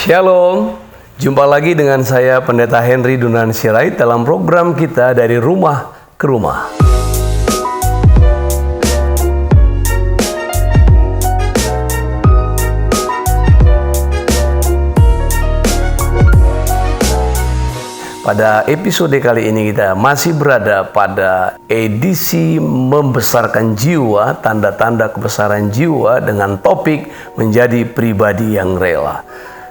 Shalom, jumpa lagi dengan saya Pendeta Henry Dunan Sirait dalam program kita Dari Rumah ke Rumah. Pada episode kali ini kita masih berada pada edisi membesarkan jiwa, tanda-tanda kebesaran jiwa dengan topik menjadi pribadi yang rela.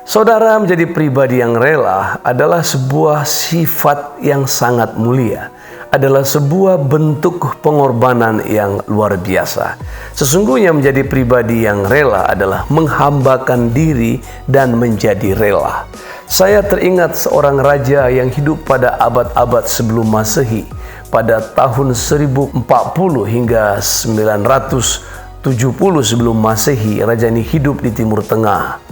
Saudara, menjadi pribadi yang rela adalah sebuah sifat yang sangat mulia, adalah sebuah bentuk pengorbanan yang luar biasa. Sesungguhnya menjadi pribadi yang rela adalah menghambakan diri dan menjadi rela. Saya teringat seorang raja yang hidup pada abad-abad sebelum Masehi, pada tahun 1040 hingga 970 sebelum Masehi. Raja ini hidup di Timur Tengah.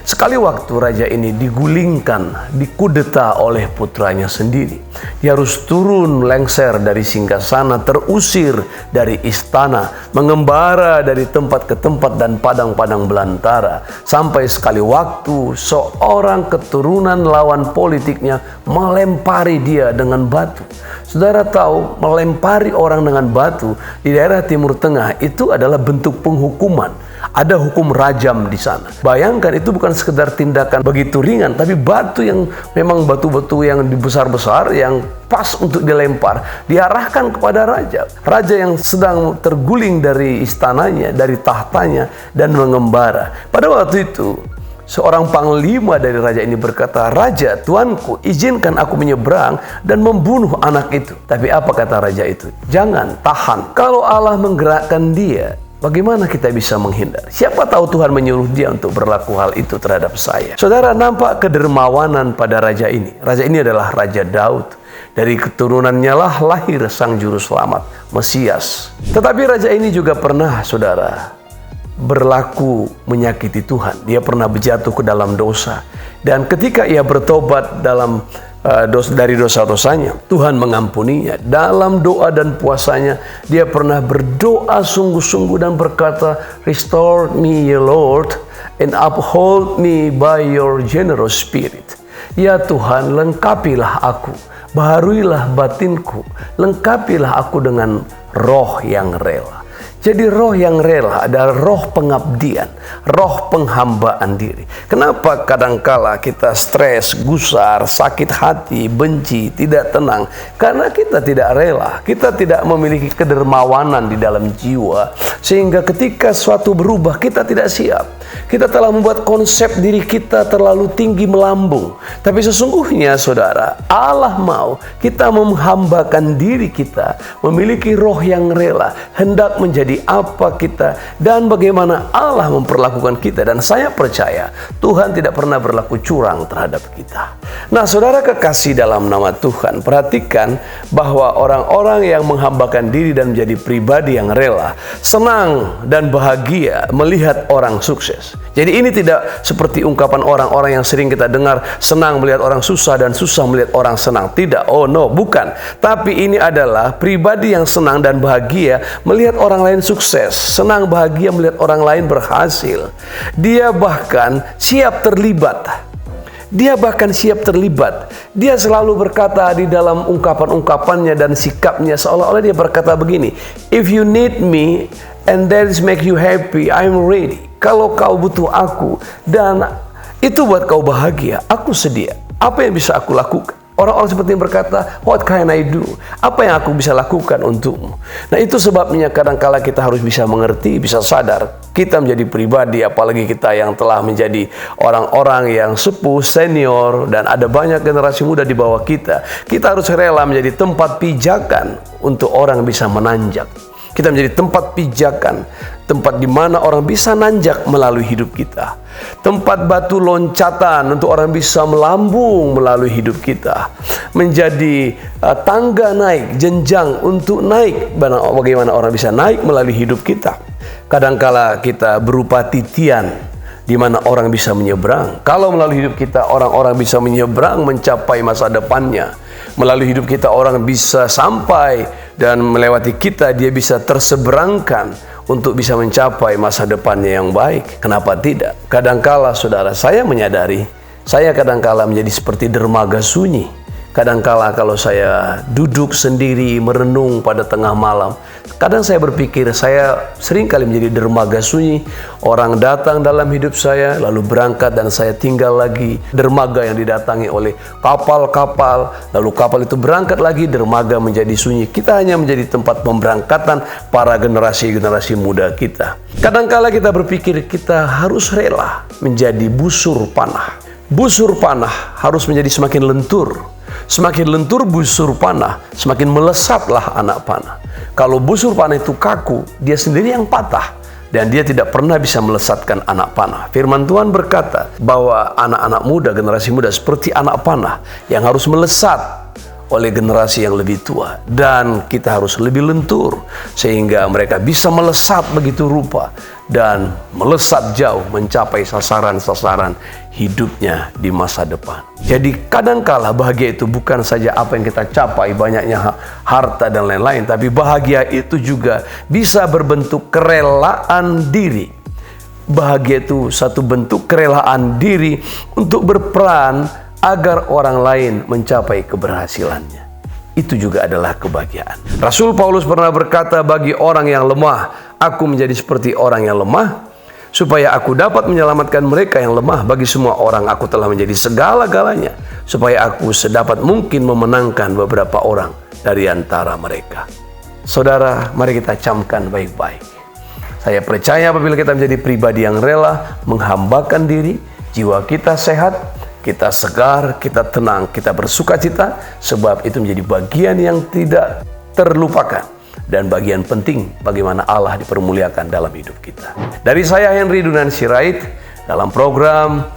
Sekali waktu raja ini digulingkan, dikudeta oleh putranya sendiri. Dia harus turun lengser dari singgasana, terusir dari istana, mengembara dari tempat ke tempat dan padang-padang belantara. Sampai sekali waktu seorang keturunan lawan politiknya melempari dia dengan batu. Saudara tahu, melempari orang dengan batu di daerah Timur Tengah itu adalah bentuk penghukuman. Ada hukum rajam di sana. Bayangkan, itu bukan sekedar tindakan begitu ringan, tapi batu yang memang batu-batu yang besar-besar yang pas untuk dilempar diarahkan kepada raja. Raja yang sedang terguling dari istananya, dari tahtanya dan mengembara. Pada waktu itu seorang panglima dari raja ini berkata, "Raja, tuanku, izinkan aku menyeberang dan membunuh anak itu." Tapi apa kata raja itu? "Jangan, tahan. Kalau Allah menggerakkan dia, bagaimana kita bisa menghindar? Siapa tahu Tuhan menyuruh dia untuk berlaku hal itu terhadap saya." Saudara, nampak kedermawanan pada raja ini. Raja ini adalah Raja Daud. Dari keturunannya lah lahir Sang Juru Selamat, Mesias. Tetapi raja ini juga pernah, saudara, berlaku menyakiti Tuhan. Dia pernah berjatuh ke dalam dosa. Dan ketika ia bertobat dari dosa-dosanya, Tuhan mengampuninya. Dalam doa dan puasanya, dia pernah berdoa sungguh-sungguh dan berkata, "Restore me, ya Lord, and uphold me by your generous spirit." Ya Tuhan, lengkapilah aku, baharuilah batinku, lengkapilah aku dengan roh yang rela. Jadi roh yang rela adalah roh pengabdian, roh penghambaan diri. Kenapa kadangkala kita stres, gusar, sakit hati, benci, tidak tenang? Karena kita tidak rela, kita tidak memiliki kedermawanan di dalam jiwa. Sehingga ketika suatu berubah, kita tidak siap. Kita telah membuat konsep diri kita terlalu tinggi melambung. Tapi sesungguhnya, saudara, Allah mau kita menghambakan diri kita, memiliki roh yang rela, hendak menjadi apa kita dan bagaimana Allah memperlakukan kita. Dan saya percaya Tuhan tidak pernah berlaku curang terhadap kita. Nah, saudara kekasih dalam nama Tuhan, perhatikan bahwa orang-orang yang menghambakan diri dan menjadi pribadi yang rela, senang dan bahagia melihat orang sukses. Jadi ini tidak seperti ungkapan orang-orang yang sering kita dengar, senang melihat orang susah dan susah melihat orang senang. Tidak, oh no, bukan. Tapi ini adalah pribadi yang senang dan bahagia melihat orang lain sukses, senang bahagia melihat orang lain berhasil. Dia bahkan siap terlibat. Dia selalu berkata di dalam ungkapan-ungkapannya dan sikapnya, seolah-olah dia berkata begini, "If you need me and that is make you happy, I'm ready." Kalau kau butuh aku dan itu buat kau bahagia, aku sedia. Apa yang bisa aku lakukan? Orang-orang seperti yang berkata, "What can I do?" Apa yang aku bisa lakukan untukmu? Nah, itu sebabnya kadang-kala kita harus bisa mengerti, bisa sadar. Kita menjadi pribadi, apalagi kita yang telah menjadi orang-orang yang sepuh, senior, dan ada banyak generasi muda di bawah kita. Kita harus rela menjadi tempat pijakan untuk orang bisa menanjak. Kita menjadi tempat pijakan, tempat di mana orang bisa nanjak melalui hidup kita. Tempat batu loncatan untuk orang bisa melambung melalui hidup kita. Menjadi tangga naik, jenjang untuk naik. Bagaimana orang bisa naik melalui hidup kita. Kadangkala kita berupa titian, di mana orang bisa menyeberang. Kalau melalui hidup kita, orang-orang bisa menyeberang mencapai masa depannya. Melalui hidup kita, orang bisa sampai dan melewati kita, dia bisa terseberangkan untuk bisa mencapai masa depannya yang baik. Kenapa tidak? Kadangkala, saudara, saya menyadari Saya kadangkala menjadi seperti dermaga sunyi. Kadangkala kalau saya duduk sendiri merenung pada tengah malam, kadang saya berpikir saya seringkali menjadi dermaga sunyi. Orang datang dalam hidup saya, lalu berangkat dan saya tinggal lagi. Dermaga yang didatangi oleh kapal-kapal, lalu kapal itu berangkat lagi, dermaga menjadi sunyi. Kita hanya menjadi tempat pemberangkatan para generasi-generasi muda kita. Kadangkala kita berpikir kita harus rela menjadi busur panah. Busur panah harus menjadi semakin lentur. Semakin lentur busur panah, semakin melesatlah anak panah. Kalau busur panah itu kaku, dia sendiri yang patah dan dia tidak pernah bisa melesatkan anak panah. Firman Tuhan berkata bahwa anak-anak muda, generasi muda seperti anak panah yang harus melesat oleh generasi yang lebih tua, dan kita harus lebih lentur sehingga mereka bisa melesat begitu rupa dan melesat jauh mencapai sasaran-sasaran hidupnya di masa depan. Jadi kadangkala bahagia itu bukan saja apa yang kita capai, banyaknya harta dan lain-lain, tapi bahagia itu juga bisa berbentuk kerelaan diri. Bahagia itu satu bentuk kerelaan diri untuk berperan agar orang lain mencapai keberhasilannya. Itu juga adalah kebahagiaan. Rasul Paulus pernah berkata, bagi orang yang lemah, aku menjadi seperti orang yang lemah, supaya aku dapat menyelamatkan mereka yang lemah. Bagi semua orang aku telah menjadi segala-galanya, supaya aku sedapat mungkin memenangkan beberapa orang dari antara mereka. Saudara, mari kita camkan baik-baik. Saya percaya apabila kita menjadi pribadi yang rela menghambakan diri, jiwa kita sehat, kita segar, kita tenang, kita bersukacita, sebab itu menjadi bagian yang tidak terlupakan dan bagian penting bagaimana Allah dipermuliakan dalam hidup kita. Dari saya Henry Dunan Sirait dalam program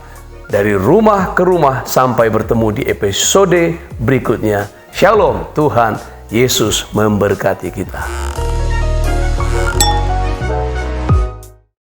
Dari Rumah ke Rumah, sampai bertemu di episode berikutnya. Shalom, Tuhan Yesus memberkati kita.